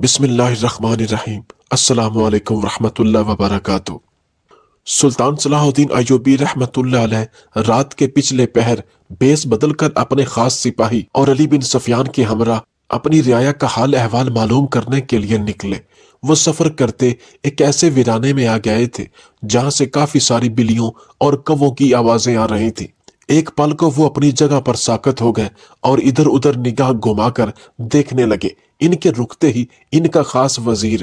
بسم اللہ الرحمن الرحیم۔ السلام علیکم ورحمۃ اللہ وبرکاتہ۔ سلطان صلاح الدین ایوبی رحمۃ اللہ علیہ رات کے پچھلے پہر بیس بدل کر اپنے خاص سپاہی اور علی بن سفیان کے ہمراہ اپنی رعایا کا حال احوال معلوم کرنے کے لیے نکلے۔ وہ سفر کرتے ایک ایسے ویرانے میں آ گئے تھے جہاں سے کافی ساری بلیوں اور کووں کی آوازیں آ رہی تھیں۔ ایک پل کو وہ اپنی جگہ پر ساکت ہو گئے اور ادھر ادھر نگاہ گھما کر دیکھنے لگے۔ ان کے رکتے ہی ان کا خاص وزیر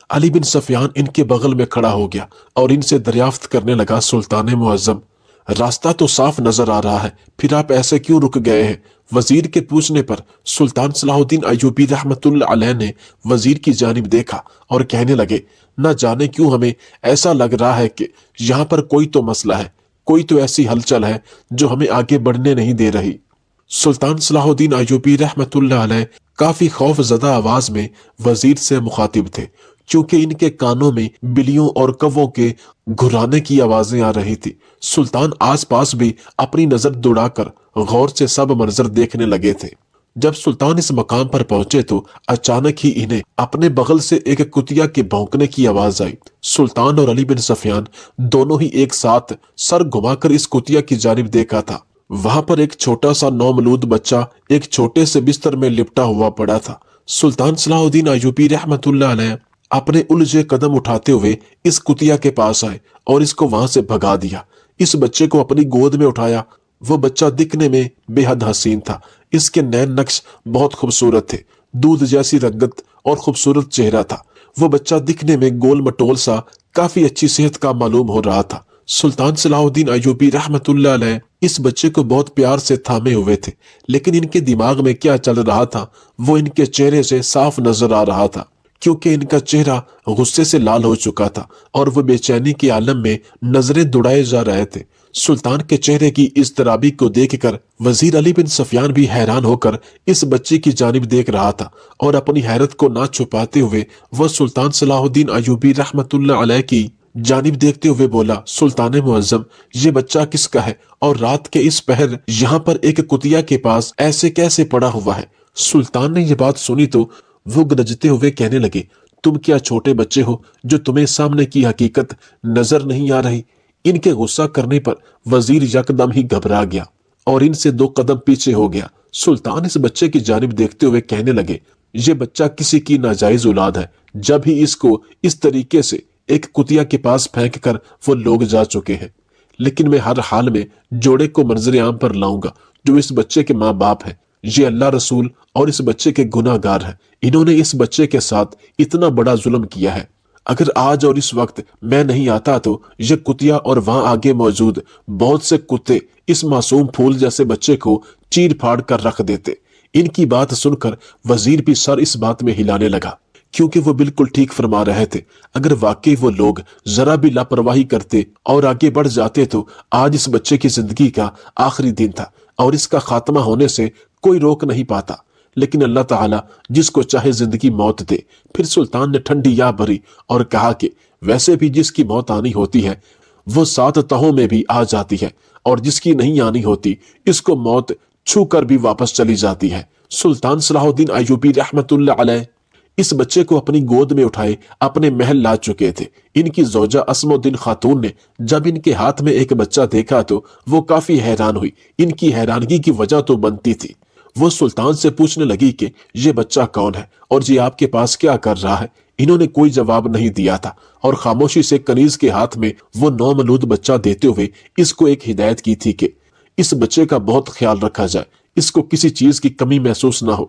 علی بن سفیان ان کے بغل میں کھڑا ہو گیا اور ان سے دریافت کرنے لگا، سلطان معظم، راستہ تو صاف نظر آ رہا ہے، پھر آپ ایسے کیوں رک گئے ہیں؟ وزیر کے پوچھنے پر سلطان صلاح الدین ایوبی رحمۃ اللہ علیہ نے وزیر کی جانب دیکھا اور کہنے لگے، نہ جانے کیوں ہمیں ایسا لگ رہا ہے کہ یہاں پر کوئی تو مسئلہ ہے، کوئی تو ایسی ہلچل ہے جو ہمیں آگے بڑھنے نہیں دے رہی۔ سلطان صلاح الدین ایوبی رحمۃ اللہ علیہ کافی خوف زدہ آواز میں وزیر سے مخاطب تھے، کیونکہ ان کے کانوں میں بلیوں اور کووں کے گھرانے کی آوازیں آ رہی تھی۔ سلطان آس پاس بھی اپنی نظر دوڑا کر غور سے سب منظر دیکھنے لگے تھے۔ جب سلطان اس مقام پر پہنچے تو اچانک ہی انہیں اپنے بغل سے ایک کتیا کے بھونکنے کی آواز آئی۔ سلطان اور علی بن سفیان دونوں ہی ایک ساتھ سر گھما کر اس کتیا کی جانب دیکھا تھا۔ وہاں پر ایک چھوٹا سا نومولود بچہ ایک چھوٹے سے بستر میں لپٹا ہوا پڑا تھا۔ سلطان صلاح الدین ایوبی رحمۃ اللہ علیہ اپنے الجھے قدم اٹھاتے ہوئے اس کتیا کے پاس آئے اور اس کو وہاں سے بھگا دیا۔ اس بچے کو اپنی گود میں اٹھایا۔ وہ بچہ دکھنے میں بے حد حسین تھا۔ اس کے نین نقش بہت خوبصورت تھے، دودھ جیسی رنگت اور خوبصورت چہرہ تھا۔ وہ بچہ دکھنے میں گول مٹول سا کافی اچھی صحت کا معلوم ہو رہا تھا۔ سلطان صلاح الدین ایوبی رحمۃ اللہ علیہ اس بچے کو بہت پیار سے تھامے ہوئے تھے، لیکن ان کے دماغ میں کیا چل رہا تھا وہ ان کے چہرے سے صاف نظر آ رہا تھا، کیونکہ ان کا چہرہ غصے سے لال ہو چکا تھا اور وہ بے چینی کے عالم میں نظریں دوڑائے جا رہے تھے۔ سلطان کے چہرے کی اضطرابی کو دیکھ کر وزیر علی بن سفیان بھی حیران ہو کر اس بچے کی جانب دیکھ رہا تھا، اور اپنی حیرت کو نہ چھپاتے ہوئے وہ سلطان صلاح الدین ایوبی رحمۃ اللہ علیہ کی جانب دیکھتے ہوئے بولا، سلطان معظم، یہ بچہ کس کا ہے اور رات کے اس پہر یہاں پر ایک کتیا کے پاس ایسے کیسے پڑا ہوا ہے؟ سلطان نے یہ بات سنی تو وہ گرجتے ہوئے کہنے لگے، تم کیا چھوٹے بچے ہو جو تمہیں سامنے کی حقیقت نظر نہیں آ رہی؟ ان کے غصہ کرنے پر وزیر یکدم ہی گھبرا گیا اور ان سے 2 قدم پیچھے ہو گیا۔ سلطان اس بچے کی جانب دیکھتے ہوئے کہنے لگے، یہ بچہ کسی کی ناجائز اولاد ہے۔ جب ہی اس کو اس طریقے سے ایک کتیا کے پاس پھینک کر وہ لوگ جا چکے ہیں، لیکن میں ہر حال میں جوڑے کو منظر عام پر لاؤں گا جو اس بچے کے ماں باپ ہیں۔ یہ اللہ رسول اور اس بچے کے گناہ گار ہیں۔ انہوں نے اس بچے کے ساتھ اتنا بڑا ظلم کیا ہے۔ اگر آج اور اس وقت میں نہیں آتا تو یہ کتیا اور وہاں آگے موجود بہت سے کتے اس معصوم پھول جیسے بچے کو چیر پھاڑ کر رکھ دیتے۔ ان کی بات سن کر وزیر بھی سر اس بات میں ہلانے لگا، کیونکہ وہ بالکل ٹھیک فرما رہے تھے۔ اگر واقعی وہ لوگ ذرا بھی لاپرواہی کرتے اور آگے بڑھ جاتے تو آج اس بچے کی زندگی کا آخری دن تھا اور اس کا خاتمہ ہونے سے کوئی روک نہیں پاتا۔ لیکن اللہ تعالیٰ جس کو چاہے زندگی موت دے۔ پھر سلطان نے ٹھنڈی یا بھری اور کہا کہ ویسے بھی جس کی موت آنی ہوتی ہے وہ 7 تہوں میں بھی آ جاتی ہے، اور جس کی نہیں آنی ہوتی اس کو موت چھو کر بھی واپس چلی جاتی ہے۔ سلطان صلاح الدین ایوبی رحمۃ اللہ علیہ اس بچے کو اپنی گود میں اٹھائے اپنے محل لا چکے تھے۔ ان کی زوجہ اسم الدین خاتون نے جب ان کے ہاتھ میں ایک بچہ دیکھا تو وہ کافی حیران ہوئی۔ ان کی حیرانگی کی وجہ تو بنتی تھی۔ وہ سلطان سے پوچھنے لگی کہ یہ بچہ کون ہے اور یہ آپ کے پاس کیا کر رہا ہے؟ انہوں نے کوئی جواب نہیں دیا تھا اور خاموشی سے کنیز کے ہاتھ میں وہ نومولود بچہ دیتے ہوئے اس کو ایک ہدایت کی تھی کہ اس بچے کا بہت خیال رکھا جائے، اس کو کسی چیز کی کمی محسوس نہ ہو۔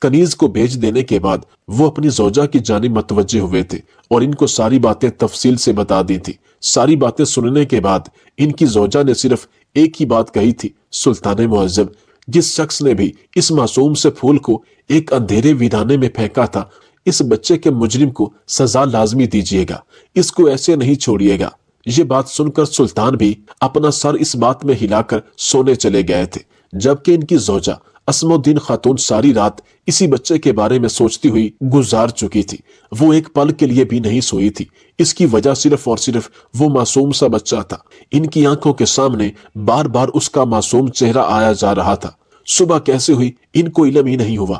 کنیز کو بھیج دینے کے بعد وہ اپنی زوجہ کی جانب متوجہ ہوئے تھے اور ان کو ساری باتیں تفصیل سے بتا دی تھی۔ ساری باتیں سننے کے بعد ان کی زوجہ نے صرف ایک ہی بات کہی تھی، سلطان معظم، جس شخص نے بھی اس معصوم سے پھول کو ایک اندھیرے ویرانے میں پھینکا تھا، اس بچے کے مجرم کو سزا لازمی دیجیے گا، اس کو ایسے نہیں چھوڑیے گا۔ یہ بات سن کر سلطان بھی اپنا سر اس بات میں ہلا کر سونے چلے گئے تھے، جبکہ ان کی زوجہ اسم الدین خاتون ساری رات اسی بچے کے بارے میں سوچتی ہوئی گزار چکی تھی۔ وہ ایک پل کے لیے بھی نہیں سوئی تھی۔ اس کی وجہ صرف اور صرف وہ معصوم سا بچہ تھا۔ ان کی آنکھوں کے سامنے بار بار اس کا معصوم چہرہ آیا جا رہا تھا۔ صبح کیسے ہوئی ان کو علم ہی نہیں ہوا۔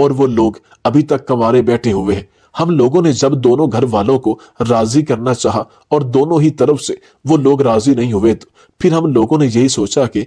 اور وہ لوگ ابھی تک کنوارے بیٹھے ہوئے ہیں۔ ہم لوگوں نے جب دونوں گھر والوں کو راضی کرنا چاہا اور دونوں ہی طرف سے وہ لوگ راضی نہیں ہوئے، تو پھر ہم لوگوں نے یہی سوچا کہ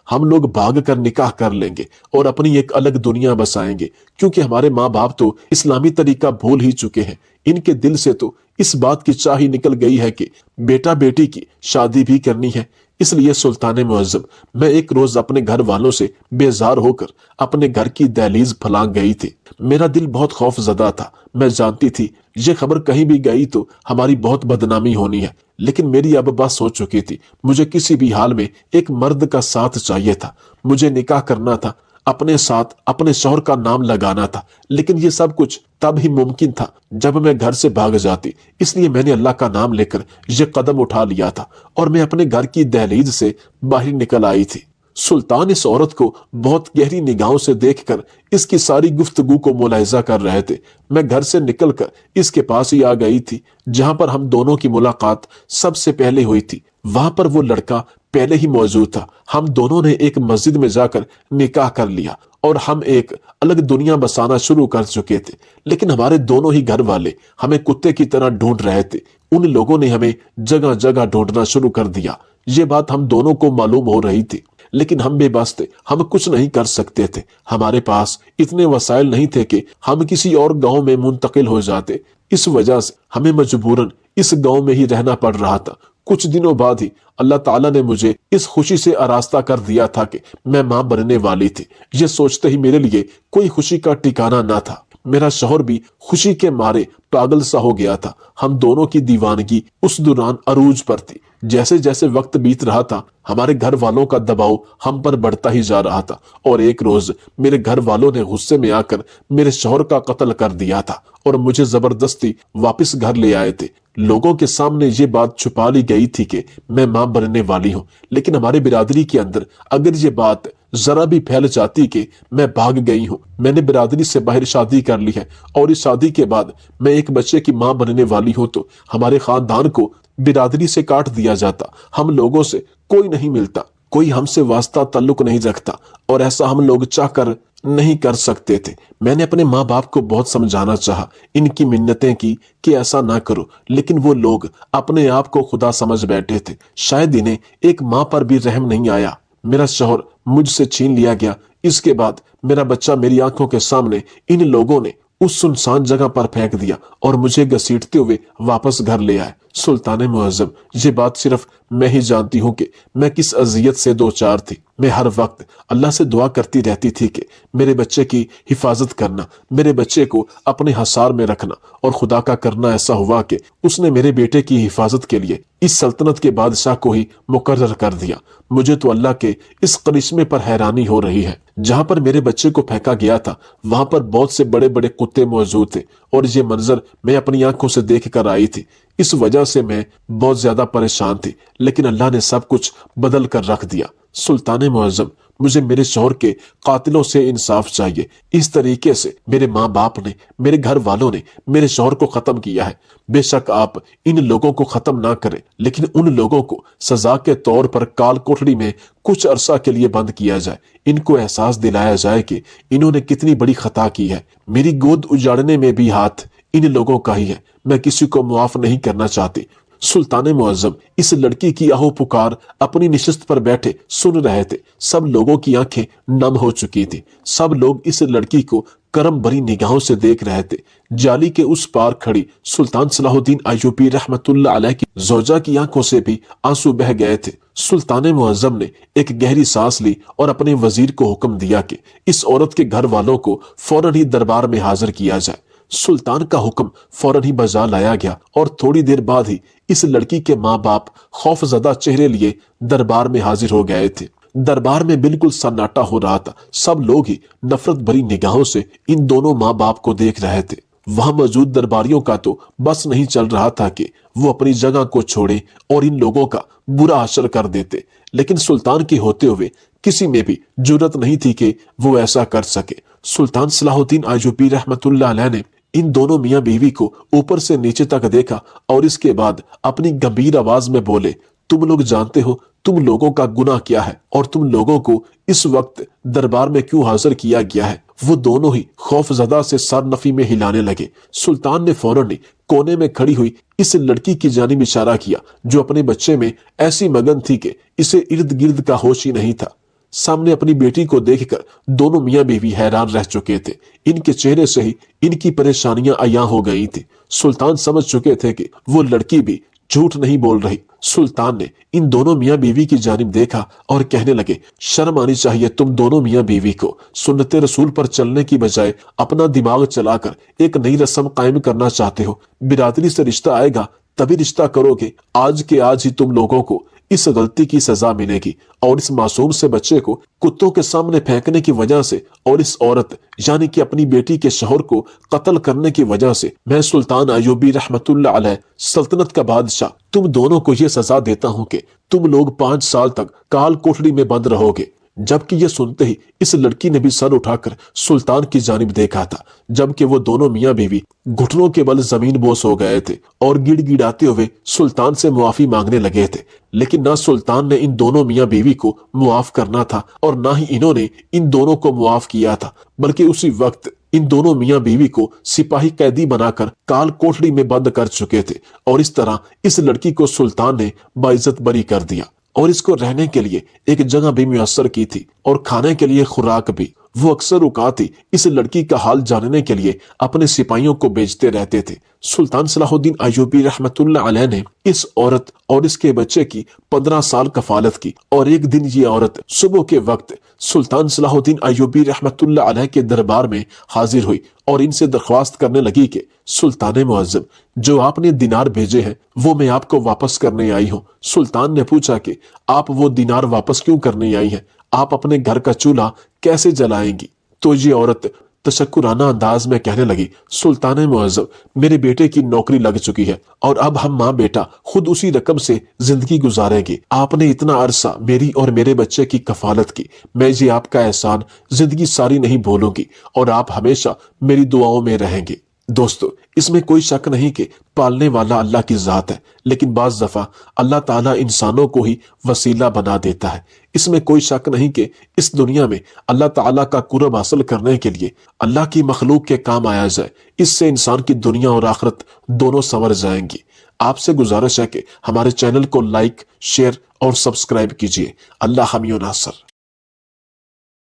ہم لوگ بھاگ کر نکاح کر لیں گے اور اپنی ایک الگ دنیا بسائیں گے، کیونکہ ہمارے ماں باپ تو اسلامی طریقہ بھول ہی چکے ہیں۔ ان کے دل سے تو اس بات کی چاہی نکل گئی ہے کہ بیٹا بیٹی کی شادی بھی کرنی ہے۔ اس لیے سلطان معظم، میں ایک روز اپنے گھر والوں سے بیزار ہو کر اپنے گھر کی دہلیز پھلانگ گئی تھی۔ میرا دل بہت خوف زدہ تھا۔ میں جانتی تھی یہ خبر کہیں بھی گئی تو ہماری بہت بدنامی ہونی ہے، لیکن میری اب بس ہو چکی تھی۔ مجھے کسی بھی حال میں ایک مرد کا ساتھ چاہیے تھا۔ مجھے نکاح کرنا تھا، اپنے ساتھ اپنے شوہر کا نام لگانا تھا، لیکن یہ سب کچھ تب ہی ممکن تھا جب میں گھر سے بھاگ جاتی۔ اس لیے میں نے اللہ کا نام لے کر یہ قدم اٹھا لیا تھا اور میں اپنے گھر کی دہلیز سے باہر نکل آئی تھی۔ سلطان اس عورت کو بہت گہری نگاہوں سے دیکھ کر اس کی ساری گفتگو کو ملاحظہ کر رہے تھے۔ میں گھر سے نکل کر اس کے پاس ہی آ گئی تھی جہاں پر ہم دونوں کی ملاقات سب سے پہلے ہوئی تھی۔ وہاں پر وہ لڑکا پہلے ہی موجود تھا۔ ہم دونوں نے ایک مسجد میں جا کر نکاح کر لیا اور ہم ایک الگ دنیا بسانا شروع کر چکے تھے، لیکن ہمارے دونوں ہی گھر والے ہمیں کتے کی طرح ڈھونڈ رہے تھے۔ ان لوگوں نے ہمیں جگہ جگہ ڈھونڈنا شروع کر دیا۔ یہ بات ہم دونوں کو معلوم ہو رہی تھی، لیکن ہم بے بس تھے، ہم کچھ نہیں کر سکتے تھے۔ ہمارے پاس اتنے وسائل نہیں تھے کہ ہم کسی اور گاؤں میں منتقل ہو جاتے۔ اس وجہ سے ہمیں مجبوراً اس گاؤں میں ہی رہنا پڑ رہا تھا۔ کچھ دنوں بعد ہی اللہ تعالیٰ نے مجھے اس خوشی سے آراستہ کر دیا تھا کہ میں ماں بننے والی تھی۔ یہ سوچتے ہی میرے لیے کوئی خوشی کا ٹھکانہ نہ تھا۔ میرا شوہر بھی خوشی کے مارے پاگل سا ہو گیا تھا۔ ہم دونوں کی دیوانگی اس دوران عروج پر تھی۔ جیسے جیسے وقت بیت رہا تھا، ہمارے گھر والوں کا دباؤ ہم پر بڑھتا ہی جا رہا تھا، اور ایک روز میرے گھر والوں نے غصے میں آ کر میرے شوہر کا قتل کر دیا تھا اور مجھے زبردستی واپس گھر لے آئے تھے۔ لوگوں کے سامنے یہ بات چھپا لی گئی تھی کہ میں ماں بننے والی ہوں، لیکن ہماری برادری کے اندر اگر یہ بات ذرا بھی پھیل جاتی کہ میں بھاگ گئی ہوں، میں نے برادری سے باہر شادی کر لی ہے اور اس شادی کے بعد میں ایک بچے کی ماں بننے والی ہوں، تو ہمارے خاندان کو برادری سے کاٹ دیا جاتا۔ ہم لوگوں سے کوئی نہیں ملتا، کوئی ہم سے واسطہ تعلق نہیں رکھتا، اور ایسا ہم لوگ چاہ کر نہیں کر سکتے تھے۔ میں نے اپنے ماں باپ کو بہت سمجھانا چاہا، ان کی منتیں کی کہ ایسا نہ کرو، لیکن وہ لوگ اپنے آپ کو خدا سمجھ بیٹھے تھے۔ شاید انہیں ایک ماں پر بھی رحم نہیں آیا۔ میرا شوہر مجھ سے چھین لیا گیا۔ اس کے بعد میرا بچہ میری آنکھوں کے سامنے ان لوگوں نے اس سنسان جگہ پر پھینک دیا اور مجھے گھسیٹتے ہوئے واپس گھر لے آئے۔ سلطان معظم، یہ بات صرف میں ہی جانتی ہوں کہ میں کس اذیت سے دوچار تھی۔ میں ہر وقت اللہ سے دعا کرتی رہتی تھی کہ میرے بچے کی حفاظت کرنا، میرے بچے کو اپنے حصار میں رکھنا، اور خدا کا کرنا ایسا ہوا کہ اس نے میرے بیٹے کی حفاظت کے لیے اس سلطنت کے بادشاہ کو ہی مقرر کر دیا۔ مجھے تو اللہ کے اس کرشمے پر حیرانی ہو رہی ہے۔ جہاں پر میرے بچے کو پھینکا گیا تھا وہاں پر بہت سے بڑے بڑے کتے موجود تھے، اور یہ منظر میں اپنی آنکھوں سے دیکھ کر آئی تھی۔ اس وجہ سے میں بہت زیادہ پریشان تھی، لیکن اللہ نے سب کچھ بدل کر رکھ دیا۔ سلطان معظم، مجھے میرے شوہر کے قاتلوں سے انصاف چاہیے۔ اس طریقے سے میرے ماں باپ نے، میرے گھر والوں نے میرے شوہر کو ختم کیا ہے۔ بے شک آپ ان لوگوں کو ختم نہ کریں، لیکن ان لوگوں کو سزا کے طور پر کال کوٹڑی میں کچھ عرصہ کے لیے بند کیا جائے۔ ان کو احساس دلایا جائے کہ انہوں نے کتنی بڑی خطا کی ہے۔ میری گود اجاڑنے میں بھی ہاتھ ان لوگوں کا ہی ہے۔ میں کسی کو معاف نہیں کرنا چاہتی۔ سلطان معظم، اس لڑکی کی آہو پکار اپنی نشست پر بیٹھے سن رہے تھے۔ سب لوگوں کی آنکھیں نم ہو چکی تھی۔ سب لوگ اس لڑکی کو کرم بھری نگاہوں سے دیکھ رہے تھے۔ جالی کے اس پار کھڑی سلطان صلاح الدین ایوبی رحمت اللہ علیہ کی زوجہ کی آنکھوں سے بھی آنسو بہہ گئے تھے۔ سلطان معظم نے ایک گہری سانس لی اور اپنے وزیر کو حکم دیا کہ اس عورت کے گھر والوں کو فوراً ہی دربار میں حاضر کیا جائے۔ سلطان کا حکم فوراً ہی بجا لایا گیا، اور تھوڑی دیر بعد ہی اس لڑکی کے ماں باپ خوف زدہ چہرے لیے دربار میں حاضر ہو گئے تھے۔ دربار میں بالکل سناٹا ہو رہا تھا۔ سب لوگ ہی نفرت بھری نگاہوں سے ان دونوں ماں باپ کو دیکھ رہے تھے۔ وہاں موجود درباریوں کا تو بس نہیں چل رہا تھا کہ وہ اپنی جگہ کو چھوڑے اور ان لوگوں کا برا حشر کر دیتے، لیکن سلطان کے ہوتے ہوئے کسی میں بھی جرت نہیں تھی کہ وہ ایسا کر سکے۔ سلطان صلاح الدین ایوبی رحمت اللہ علیہ نے ان دونوں میاں بیوی کو اوپر سے نیچے تک دیکھا اور اس کے بعد اپنی گمبھیر آواز میں بولے، تم لوگ جانتے ہو تم لوگوں کا گناہ کیا ہے اور تم لوگوں کو اس وقت دربار میں کیوں حاضر کیا گیا ہے؟ وہ دونوں ہی خوف زدہ سے سر نفی میں ہلانے لگے۔ سلطان نے فوراً کونے میں کھڑی ہوئی اس لڑکی کی جانب اشارہ کیا جو اپنے بچے میں ایسی مگن تھی کہ اسے ارد گرد کا ہوش ہی نہیں تھا۔ سامنے اپنی بیٹی کو دیکھ کر دونوں میاں بیوی حیران رہ چکے تھے۔ ان کے چہرے سے ہی ان کی پریشانیاں عیاں ہو گئی تھی۔ سلطان سمجھ چکے تھے کہ وہ لڑکی بھی جھوٹ نہیں بول رہی۔ سلطان نے ان دونوں میاں بیوی کی جانب دیکھا اور کہنے لگے، شرم آنی چاہیے تم دونوں میاں بیوی کو۔ سنت رسول پر چلنے کی بجائے اپنا دماغ چلا کر ایک نئی رسم قائم کرنا چاہتے ہو۔ برادری سے رشتہ آئے گا تبھی رشتہ کرو گے۔ آج کے آج ہی تم لوگوں کو اس غلطی کی سزا ملے گی، اور اس معصوم سے بچے کو کتوں کے سامنے پھینکنے کی وجہ سے اور اس عورت یعنی کہ اپنی بیٹی کے شوہر کو قتل کرنے کی وجہ سے میں سلطان ایوبی رحمت اللہ علیہ سلطنت کا بادشاہ تم دونوں کو یہ سزا دیتا ہوں کہ تم لوگ 5 سال تک کال کوٹڑی میں بند رہو گے۔ جبکہ یہ سنتے ہی اس لڑکی نے بھی سر اٹھا کر سلطان کی جانب دیکھا تھا، جبکہ وہ دونوں میاں بیوی گھٹنوں کے بل زمین بوس ہو گئے تھے اور گڑ گڑاتے ہوئے سلطان سے معافی مانگنے لگے تھے۔ لیکن نہ سلطان نے ان دونوں میاں بیوی کو معاف کرنا تھا اور نہ ہی انہوں نے ان دونوں کو معاف کیا تھا، بلکہ اسی وقت ان دونوں میاں بیوی کو سپاہی قیدی بنا کر کال کوٹڑی میں بند کر چکے تھے، اور اس طرح اس لڑکی کو سلطان نے باعزت بری کر دیا اور اس کو رہنے کے لیے ایک جگہ بھی میسر کی تھی اور کھانے کے لیے خوراک بھی۔ وہ اکثر اوقات ہی اس لڑکی کا حال جاننے کے لیے اپنے سپاہیوں کو بھیجتے رہتے تھے۔ سلطان صلاح الدین ایوبی رحمت اللہ علیہ نے اس عورت اور اس کے بچے کی 15 سال کفالت کی، اور ایک دن یہ عورت صبح کے وقت سلطان صلاح الدین ایوبی رحمت اللہ علیہ کے دربار میں حاضر ہوئی اور ان سے درخواست کرنے لگی کہ سلطان معظم، جو آپ نے دینار بھیجے ہیں وہ میں آپ کو واپس کرنے آئی ہوں۔ سلطان نے پوچھا کہ آپ وہ دینار واپس کیوں کرنے آئی ہیں؟ آپ اپنے گھر کا چولہا کیسے جلائیں گی؟ تو یہ عورت تشکرانہ انداز میں کہنے لگی، سلطان معظم، میرے بیٹے کی نوکری لگ چکی ہے اور اب ہم ماں بیٹا خود اسی رقم سے زندگی گزاریں گے۔ آپ نے اتنا عرصہ میری اور میرے بچے کی کفالت کی، میں یہ آپ کا احسان زندگی ساری نہیں بھولوں گی، اور آپ ہمیشہ میری دعاؤں میں رہیں گے۔ دوستو، اس میں کوئی شک نہیں کہ پالنے والا اللہ کی ذات ہے، لیکن بعض دفعہ اللہ تعالیٰ انسانوں کو ہی وسیلہ بنا دیتا ہے۔ اس میں کوئی شک نہیں کہ اس دنیا میں اللہ تعالیٰ کا قرب حاصل کرنے کے لیے اللہ کی مخلوق کے کام آیا جائے، اس سے انسان کی دنیا اور آخرت دونوں سنور جائیں گی۔ آپ سے گزارش ہے کہ ہمارے چینل کو لائک، شیئر اور سبسکرائب کیجیے۔ اللہ حامی و ناصر۔